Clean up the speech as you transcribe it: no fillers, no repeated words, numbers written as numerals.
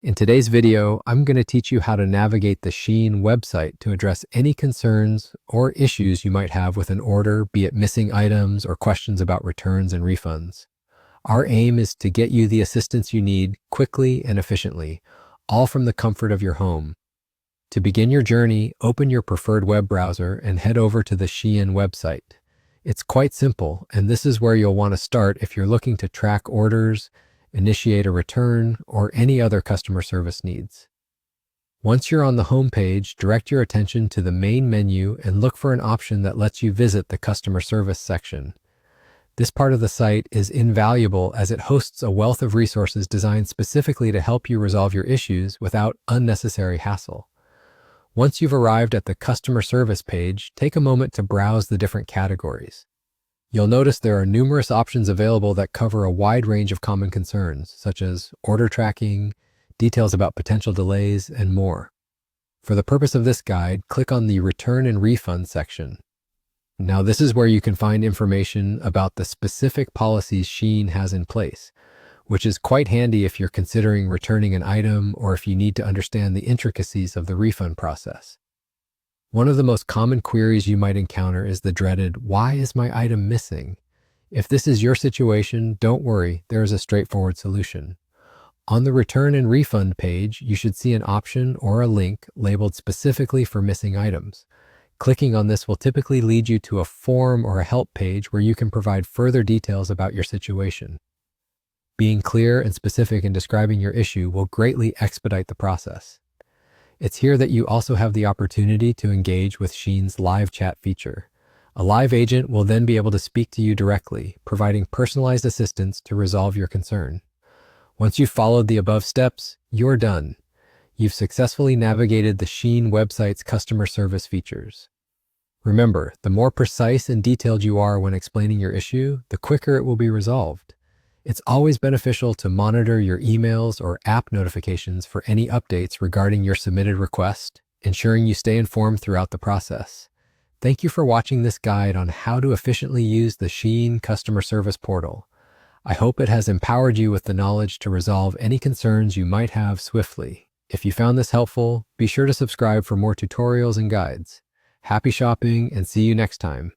In today's video, I'm going to teach you how to navigate the Shein website to address any concerns or issues you might have with an order, be it missing items or questions about returns and refunds. Our aim is to get you the assistance you need quickly and efficiently, all from the comfort of your home. To begin your journey, open your preferred web browser and head over to the Shein website. It's quite simple, and this is where you'll want to start if you're looking to track orders, initiate a return, or any other customer service needs. Once you're on the home page, direct your attention to the main menu and look for an option that lets you visit the customer service section. This part of the site is invaluable as it hosts a wealth of resources designed specifically to help you resolve your issues without unnecessary hassle. Once you've arrived at the customer service page, take a moment to browse the different categories. You'll notice there are numerous options available that cover a wide range of common concerns, such as order tracking, details about potential delays, and more. For the purpose of this guide, click on the Return and Refund section. Now, this is where you can find information about the specific policies Shein has in place, which is quite handy if you're considering returning an item or if you need to understand the intricacies of the refund process. One of the most common queries you might encounter is the dreaded, "Why is my item missing?" If this is your situation, don't worry, there is a straightforward solution. On the Return and Refund page, you should see an option or a link labeled specifically for missing items. Clicking on this will typically lead you to a form or a help page where you can provide further details about your situation. Being clear and specific in describing your issue will greatly expedite the process. It's here that you also have the opportunity to engage with Shein's live chat feature. A live agent will then be able to speak to you directly, providing personalized assistance to resolve your concern. Once you've followed the above steps, you're done. You've successfully navigated the Shein website's customer service features. Remember, the more precise and detailed you are when explaining your issue, the quicker it will be resolved. It's always beneficial to monitor your emails or app notifications for any updates regarding your submitted request, ensuring you stay informed throughout the process. Thank you for watching this guide on how to efficiently use the Shein customer service portal. I hope it has empowered you with the knowledge to resolve any concerns you might have swiftly. If you found this helpful, be sure to subscribe for more tutorials and guides. Happy shopping and see you next time.